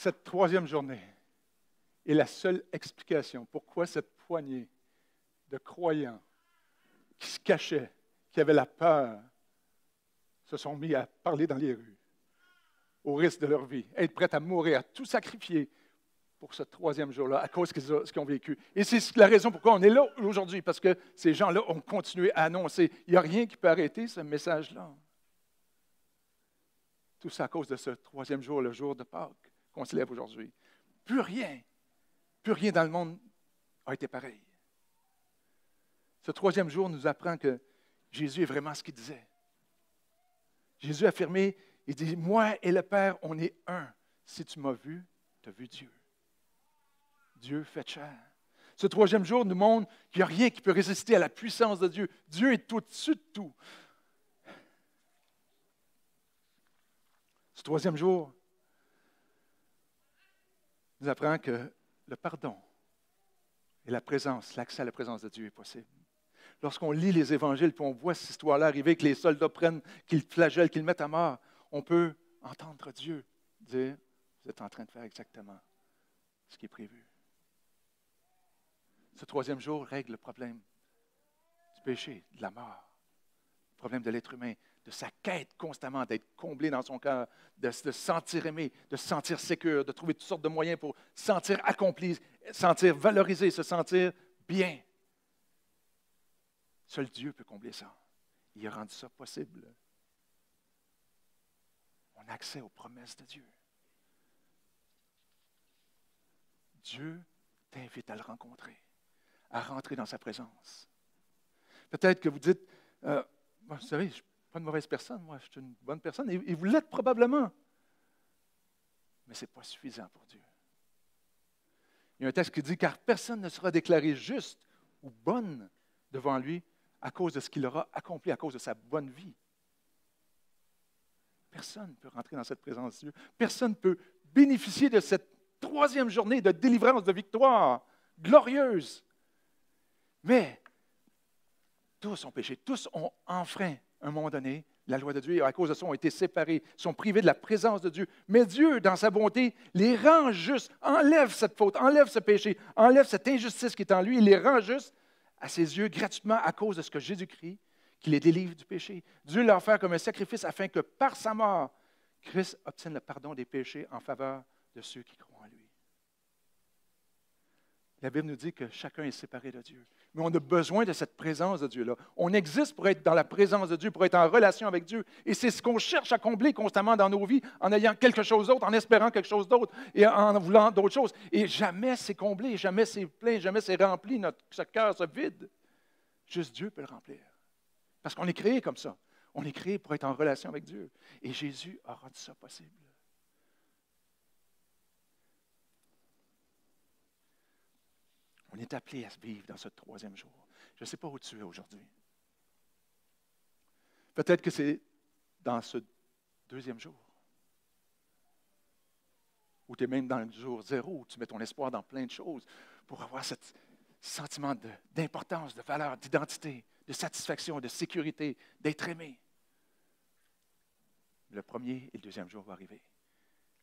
cette troisième journée est la seule explication pourquoi cette poignée de croyants qui se cachaient, qui avaient la peur, se sont mis à parler dans les rues, au risque de leur vie, être prêts à mourir, à tout sacrifier pour ce troisième jour-là, à cause de ce qu'ils ont vécu. Et c'est la raison pourquoi on est là aujourd'hui, parce que ces gens-là ont continué à annoncer. Il n'y a rien qui peut arrêter ce message-là. Tout ça à cause de ce troisième jour, le jour de Pâques, qu'on célèbre aujourd'hui. Plus rien dans le monde a été pareil. Ce troisième jour nous apprend que Jésus est vraiment ce qu'il disait. Jésus a affirmé, il dit, « Moi et le Père, on est un. Si tu m'as vu, tu as vu Dieu. » Dieu fait chair. Ce troisième jour nous montre qu'il n'y a rien qui peut résister à la puissance de Dieu. Dieu est au-dessus de tout. Ce troisième jour nous apprend que le pardon et la présence, l'accès à la présence de Dieu est possible. Lorsqu'on lit les évangiles et on voit cette histoire-là arriver, que les soldats prennent, qu'ils flagellent, qu'ils le mettent à mort, on peut entendre Dieu dire, vous êtes en train de faire exactement ce qui est prévu. Ce troisième jour règle le problème du péché, de la mort, le problème de l'être humain, de sa quête constamment d'être comblé dans son cœur, de se sentir aimé, de se sentir sécure, de trouver toutes sortes de moyens pour se sentir accompli, se sentir valorisé, se sentir bien. Seul Dieu peut combler ça. Il a rendu ça possible. On a accès aux promesses de Dieu. Dieu t'invite à le rencontrer, à rentrer dans sa présence. Peut-être que vous dites, vous savez, je ne suis pas une mauvaise personne, moi, je suis une bonne personne, et vous l'êtes probablement. Mais ce n'est pas suffisant pour Dieu. Il y a un texte qui dit, car personne ne sera déclaré juste ou bonne devant lui à cause de ce qu'il aura accompli, à cause de sa bonne vie. Personne ne peut rentrer dans cette présence de Dieu. Personne ne peut bénéficier de cette troisième journée de délivrance, de victoire glorieuse. Mais tous ont péché, tous ont enfreint à un moment donné la loi de Dieu et à cause de ça ont été séparés, sont privés de la présence de Dieu. Mais Dieu, dans sa bonté, les rend justes, enlève cette faute, enlève ce péché, enlève cette injustice qui est en lui, il les rend justes à ses yeux gratuitement à cause de ce que Jésus-Christ, qui les délivre du péché. Dieu l'a offert comme un sacrifice afin que par sa mort, Christ obtienne le pardon des péchés en faveur de ceux qui croient en lui. La Bible nous dit que chacun est séparé de Dieu. Mais on a besoin de cette présence de Dieu-là. On existe pour être dans la présence de Dieu, pour être en relation avec Dieu. Et c'est ce qu'on cherche à combler constamment dans nos vies, en ayant quelque chose d'autre, en espérant quelque chose d'autre et en voulant d'autres choses. Et jamais c'est comblé, jamais c'est plein, jamais c'est rempli, ce cœur se vide. Juste Dieu peut le remplir. Parce qu'on est créé comme ça. On est créé pour être en relation avec Dieu. Et Jésus a rendu ça possible. On est appelé à vivre dans ce troisième jour. Je ne sais pas où tu es aujourd'hui. Peut-être que c'est dans ce deuxième jour. Ou tu es même dans le jour zéro, où tu mets ton espoir dans plein de choses pour avoir ce sentiment d'importance, de valeur, d'identité, de satisfaction, de sécurité, d'être aimé. Le premier et le deuxième jour vont arriver.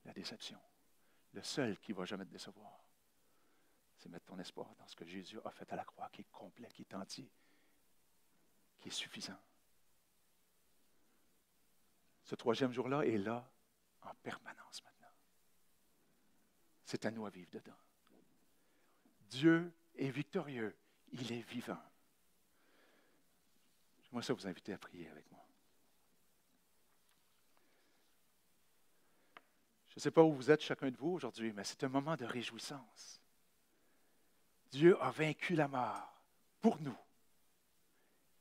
La déception. Le seul qui ne va jamais te décevoir, c'est mettre ton espoir dans ce que Jésus a fait à la croix, qui est complet, qui est entier, qui est suffisant. Ce troisième jour-là est là en permanence maintenant. C'est à nous à vivre dedans. Dieu est victorieux, il est vivant. J'aimerais ça vous inviter à prier avec moi. Je ne sais pas où vous êtes chacun de vous aujourd'hui, mais c'est un moment de réjouissance. Dieu a vaincu la mort pour nous.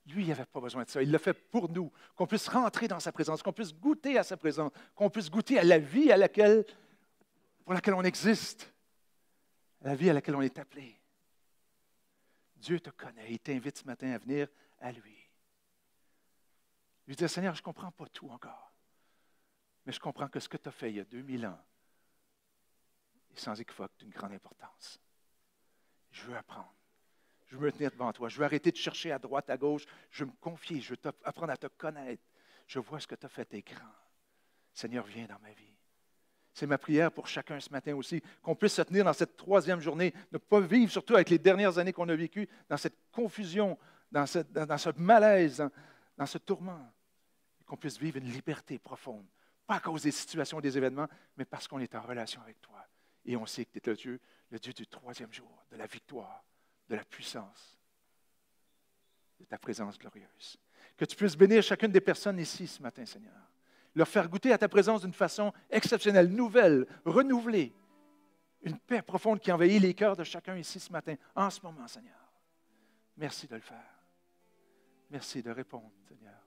Lui, il n'avait pas besoin de ça. Il l'a fait pour nous, qu'on puisse rentrer dans sa présence, qu'on puisse goûter à sa présence, qu'on puisse goûter à la vie pour laquelle on existe, à la vie à laquelle on est appelé. Dieu te connaît. Il t'invite ce matin à venir à lui. Lui dire, Seigneur, je ne comprends pas tout encore, mais je comprends que ce que tu as fait il y a 2000 ans est sans équivoque d'une grande importance. Je veux apprendre. Je veux me tenir devant toi. Je veux arrêter de chercher à droite, à gauche. Je veux me confier. Je veux apprendre à te connaître. Je vois ce que tu as fait, t'es grand. Seigneur, viens dans ma vie. C'est ma prière pour chacun ce matin aussi, qu'on puisse se tenir dans cette troisième journée, ne pas vivre, surtout avec les dernières années qu'on a vécues, dans cette confusion, dans ce malaise, dans ce tourment, qu'on puisse vivre une liberté profonde, pas à cause des situations, des événements, mais parce qu'on est en relation avec toi. Et on sait que tu es le Dieu du troisième jour, de la victoire, de la puissance, de ta présence glorieuse. Que tu puisses bénir chacune des personnes ici ce matin, Seigneur. Leur faire goûter à ta présence d'une façon exceptionnelle, nouvelle, renouvelée. Une paix profonde qui envahit les cœurs de chacun ici ce matin, en ce moment, Seigneur. Merci de le faire. Merci de répondre, Seigneur.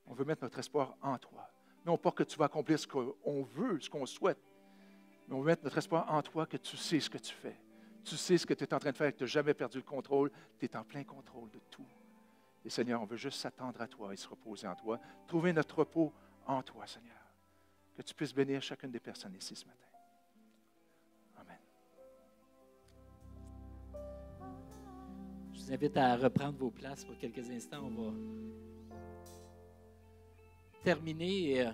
On veut mettre notre espoir en toi. Non pas que tu vas accomplir ce qu'on veut, ce qu'on souhaite, mais on veut mettre notre espoir en toi, que tu sais ce que tu fais. Tu sais ce que tu es en train de faire, que tu n'as jamais perdu le contrôle. Tu es en plein contrôle de tout. Et Seigneur, on veut juste s'attendre à toi et se reposer en toi. Trouver notre repos en toi, Seigneur. Que tu puisses bénir chacune des personnes ici ce matin. Amen. Je vous invite à reprendre vos places pour quelques instants. On va terminer.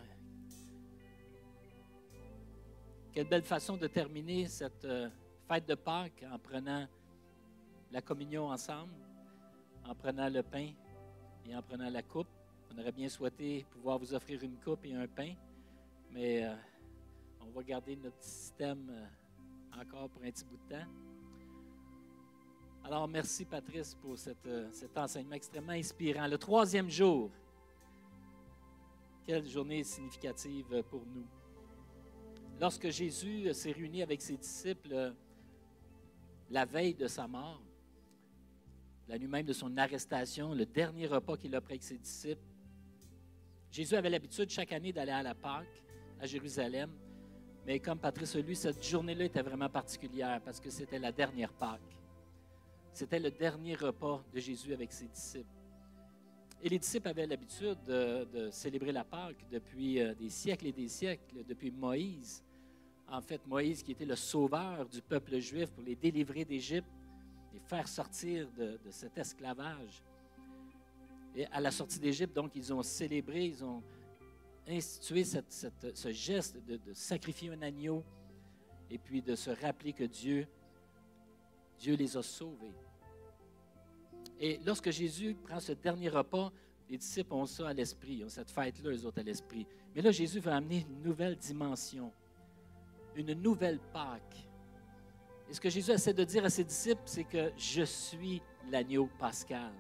Quelle belle façon de terminer cette fête de Pâques en prenant la communion ensemble, en prenant le pain et en prenant la coupe. On aurait bien souhaité pouvoir vous offrir une coupe et un pain, mais on va garder notre système encore pour un petit bout de temps. Alors, merci Patrice pour cet enseignement extrêmement inspirant. Le troisième jour, quelle journée significative pour nous. Lorsque Jésus s'est réuni avec ses disciples la veille de sa mort, la nuit même de son arrestation, le dernier repas qu'il a pris avec ses disciples, Jésus avait l'habitude chaque année d'aller à la Pâque, à Jérusalem, mais comme Patrice a lu, cette journée-là était vraiment particulière parce que c'était la dernière Pâque. C'était le dernier repas de Jésus avec ses disciples. Et les disciples avaient l'habitude de célébrer la Pâque depuis des siècles et des siècles, depuis Moïse. En fait, Moïse qui était le sauveur du peuple juif pour les délivrer d'Égypte, les faire sortir de cet esclavage. Et à la sortie d'Égypte, donc, ils ont célébré, ils ont institué ce geste de sacrifier un agneau et puis de se rappeler que Dieu les a sauvés. Et lorsque Jésus prend ce dernier repas, les disciples ont ça à l'esprit, ils ont cette fête-là, eux autres, à l'esprit. Mais là, Jésus veut amener une nouvelle dimension, une nouvelle Pâque. Et ce que Jésus essaie de dire à ses disciples, c'est que je suis l'agneau pascal.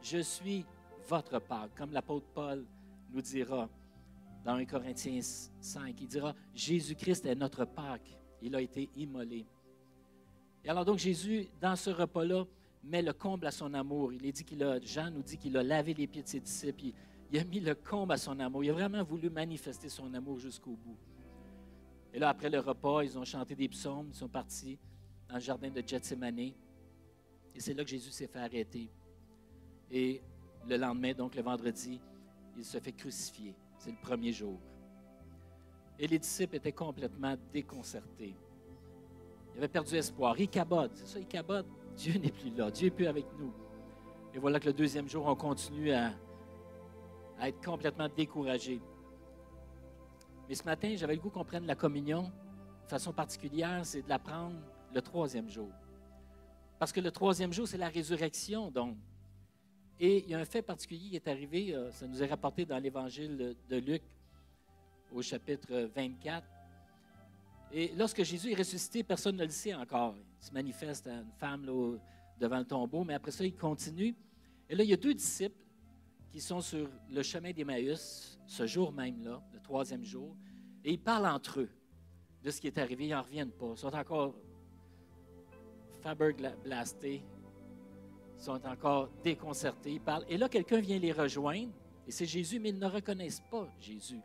Je suis votre Pâque, comme l'apôtre Paul nous dira dans 1 Corinthiens 5. Il dira, Jésus-Christ est notre Pâque. Il a été immolé. Et alors donc Jésus, dans ce repas-là, met le comble à son amour. Jean nous dit qu'il a lavé les pieds de ses disciples. Il a mis le comble à son amour. Il a vraiment voulu manifester son amour jusqu'au bout. Et là, après le repas, ils ont chanté des psaumes, ils sont partis dans le jardin de Gethsémane. Et c'est là que Jésus s'est fait arrêter. Et le lendemain, donc le vendredi, il se fait crucifier. C'est le premier jour. Et les disciples étaient complètement déconcertés. Ils avaient perdu espoir. Ils cabotent. C'est ça, ils cabotent. Dieu n'est plus là. Dieu n'est plus avec nous. Et voilà que le deuxième jour, on continue à être complètement découragés. Mais ce matin, j'avais le goût qu'on prenne la communion de façon particulière, c'est de la prendre le troisième jour. Parce que le troisième jour, c'est la résurrection, donc. Et il y a un fait particulier qui est arrivé, ça nous est rapporté dans l'Évangile de Luc, au chapitre 24. Et lorsque Jésus est ressuscité, personne ne le sait encore. Il se manifeste à une femme là, devant le tombeau, mais après ça, il continue. Et là, il y a deux disciples qui sont sur le chemin d'Emmaüs, ce jour même-là, le troisième jour, et ils parlent entre eux de ce qui est arrivé. Ils n'en reviennent pas. Ils sont encore flabbergastés. Ils sont encore déconcertés. Ils parlent. Et là, quelqu'un vient les rejoindre, et c'est Jésus, mais ils ne reconnaissent pas Jésus.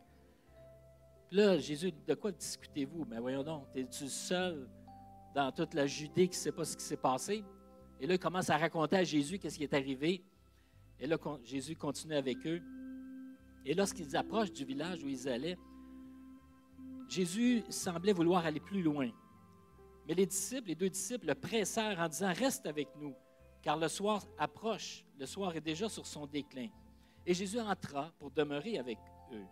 Puis là, Jésus, de quoi discutez-vous? Ben voyons donc, es-tu seul dans toute la Judée qui ne sait pas ce qui s'est passé? Et là, il commence à raconter à Jésus qu'est-ce qui est arrivé. Et là, Jésus continue avec eux. Et lorsqu'ils approchent du village où ils allaient, Jésus semblait vouloir aller plus loin. Mais les deux disciples, le pressèrent en disant « Reste avec nous, car le soir approche, le soir est déjà sur son déclin. » Et Jésus entra pour demeurer avec eux.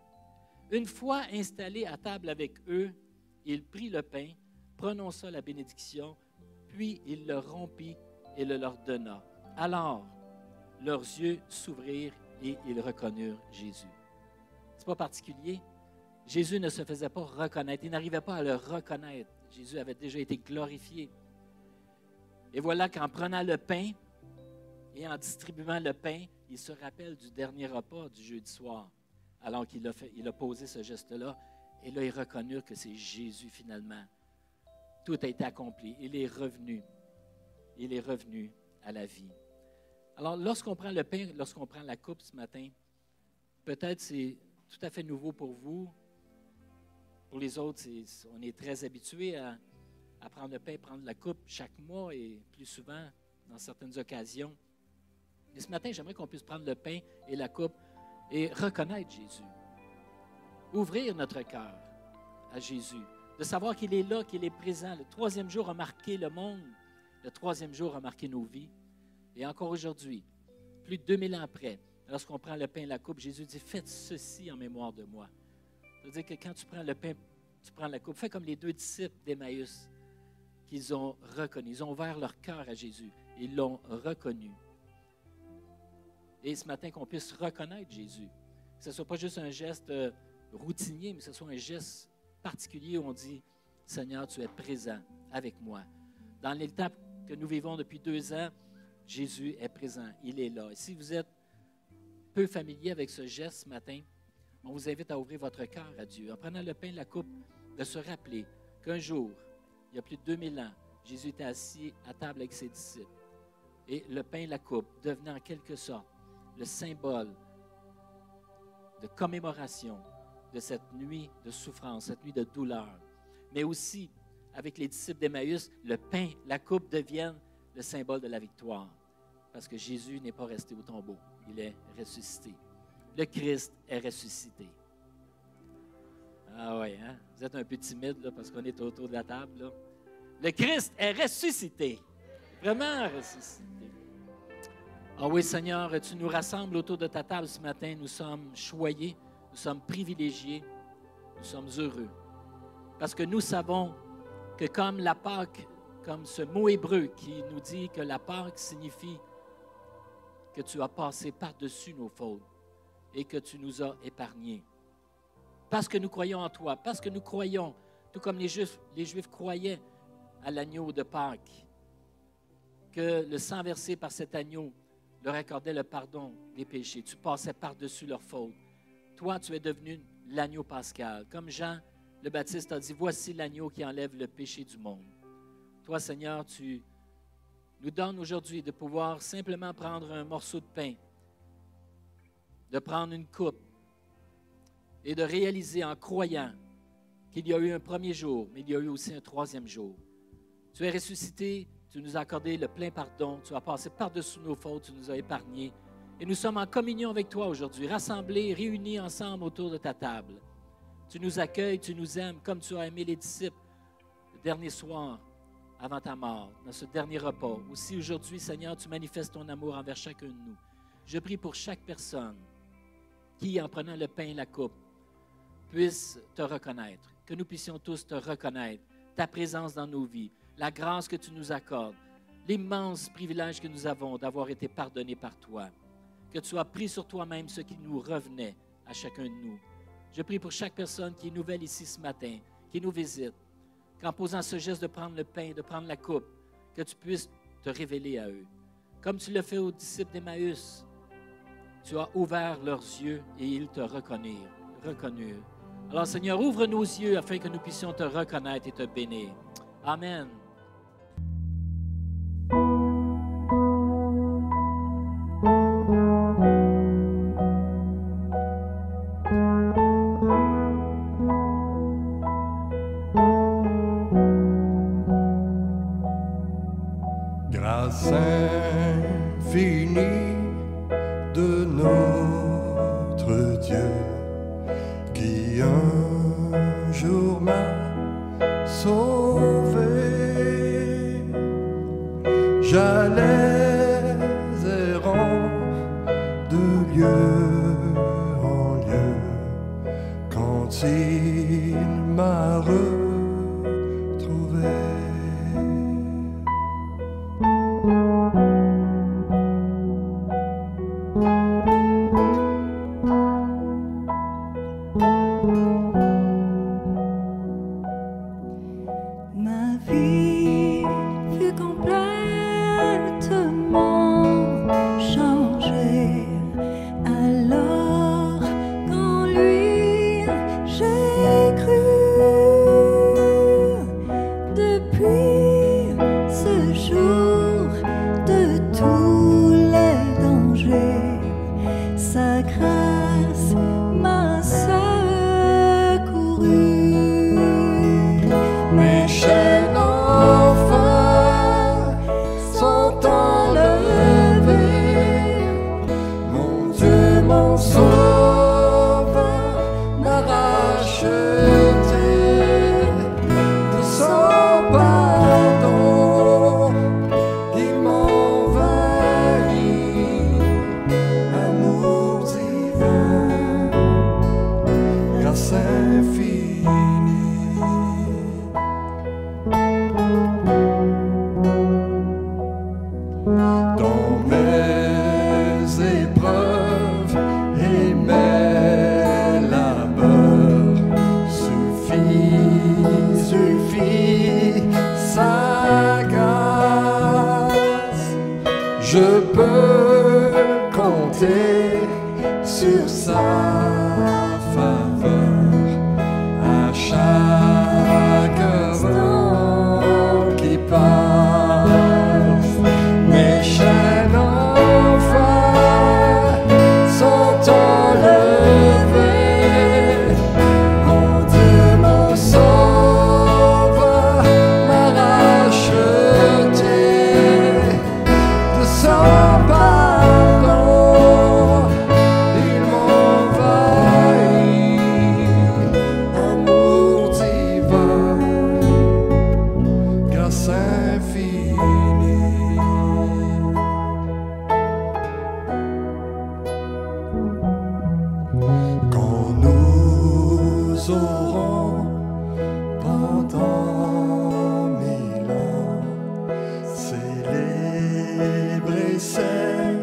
Une fois installé à table avec eux, il prit le pain, prononça la bénédiction, puis il le rompit et le leur donna. Alors, leurs yeux s'ouvrirent et ils reconnurent Jésus. C'est pas particulier. Jésus ne se faisait pas reconnaître. Il n'arrivait pas à le reconnaître. Jésus avait déjà été glorifié. Et voilà qu'en prenant le pain et en distribuant le pain, il se rappelle du dernier repas du jeudi soir, alors qu'il a posé ce geste-là. Et là, ils reconnurent que c'est Jésus finalement. Tout a été accompli. Il est revenu. Il est revenu à la vie. Alors, lorsqu'on prend le pain, lorsqu'on prend la coupe ce matin, peut-être c'est tout à fait nouveau pour vous. Pour les autres, on est très habitués à prendre le pain, prendre la coupe chaque mois et plus souvent dans certaines occasions. Mais ce matin, j'aimerais qu'on puisse prendre le pain et la coupe et reconnaître Jésus. Ouvrir notre cœur à Jésus. De savoir qu'il est là, qu'il est présent. Le 3e jour a marqué le monde. Le 3e jour a marqué nos vies. Et encore aujourd'hui, plus de 2000 ans après, lorsqu'on prend le pain et la coupe, Jésus dit « Faites ceci en mémoire de moi ». Ça veut dire que quand tu prends le pain, tu prends la coupe. Fais comme les 2 disciples d'Emmaüs qu'ils ont reconnu. Ils ont ouvert leur cœur à Jésus. Ils l'ont reconnu. Et ce matin, qu'on puisse reconnaître Jésus. Que ce ne soit pas juste un geste routinier, mais que ce soit un geste particulier où on dit « Seigneur, tu es présent avec moi ». Dans l'étape que nous vivons depuis 2 ans, Jésus est présent, il est là. Et si vous êtes peu familier avec ce geste ce matin, on vous invite à ouvrir votre cœur à Dieu. En prenant le pain et la coupe, de se rappeler qu'un jour, il y a plus de 2000 ans, Jésus était assis à table avec ses disciples. Et le pain et la coupe devenaient en quelque sorte le symbole de commémoration de cette nuit de souffrance, cette nuit de douleur. Mais aussi, avec les disciples d'Emmaüs, le pain, la coupe deviennent le symbole de la victoire. Parce que Jésus n'est pas resté au tombeau, il est ressuscité. Le Christ est ressuscité. Ah oui, hein? Vous êtes un peu timide là, parce qu'on est autour de la table. Là. Le Christ est ressuscité. Vraiment ressuscité. Ah oui, Seigneur, tu nous rassembles autour de ta table ce matin. Nous sommes choyés, nous sommes privilégiés, nous sommes heureux. Parce que nous savons que comme la Pâque, comme ce mot hébreu qui nous dit que la Pâque signifie que tu as passé par-dessus nos fautes et que tu nous as épargnés. Parce que nous croyons en toi, parce que nous croyons, tout comme les Juifs croyaient à l'agneau de Pâques, que le sang versé par cet agneau leur accordait le pardon des péchés. Tu passais par-dessus leurs fautes. Toi, tu es devenu l'agneau pascal. Comme Jean le Baptiste a dit, voici l'agneau qui enlève le péché du monde. Toi, Seigneur, tu nous donnes aujourd'hui de pouvoir simplement prendre un morceau de pain, de prendre une coupe et de réaliser en croyant qu'il y a eu un premier jour, mais il y a eu aussi un 3e jour. Tu es ressuscité, tu nous as accordé le plein pardon, tu as passé par-dessus nos fautes, tu nous as épargnés. Et nous sommes en communion avec toi aujourd'hui, rassemblés, réunis ensemble autour de ta table. Tu nous accueilles, tu nous aimes comme tu as aimé les disciples le dernier soir avant ta mort, dans ce dernier repas. Aussi aujourd'hui, Seigneur, tu manifestes ton amour envers chacun de nous. Je prie pour chaque personne qui, en prenant le pain et la coupe, puisse te reconnaître, que nous puissions tous te reconnaître, ta présence dans nos vies, la grâce que tu nous accordes, l'immense privilège que nous avons d'avoir été pardonnés par toi, que tu as pris sur toi-même ce qui nous revenait à chacun de nous. Je prie pour chaque personne qui est nouvelle ici ce matin, qui nous visite, qu'en posant ce geste de prendre le pain, de prendre la coupe, que tu puisses te révéler à eux. Comme tu l'as fait aux disciples d'Emmaüs, tu as ouvert leurs yeux et ils te reconnurent. Alors Seigneur, ouvre nos yeux afin que nous puissions te reconnaître et te bénir. Amen. Grâce infinie de notre Dieu qui un jour m'a sauvé. J'allais errant de lieu en lieu quand s'il m'a retrouvé. Ma vie fut complètement changée. Alors qu'en lui j'ai cru, depuis ce jour de tous les dangers, sa grâce m'a secouru. Mes chaînes enfin sont enlevées. Mon Dieu, mon Sauveur m'a racheté. De son pardon, il m'envahit. Amour divin, grâce infinie. Dans mes épreuves et mes labeurs, suffit sa grâce. Je peux compter sur sa faveur à chaque instant qui passe. Mes chaînes enfin sont enlevées. Mon Dieu, mon Sauveur m'a racheté. De son pardon, il m'envahit. Amour divin, grâce infinie. Quand nous aurons pendant 1000 ans célébré ses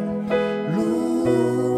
louanges,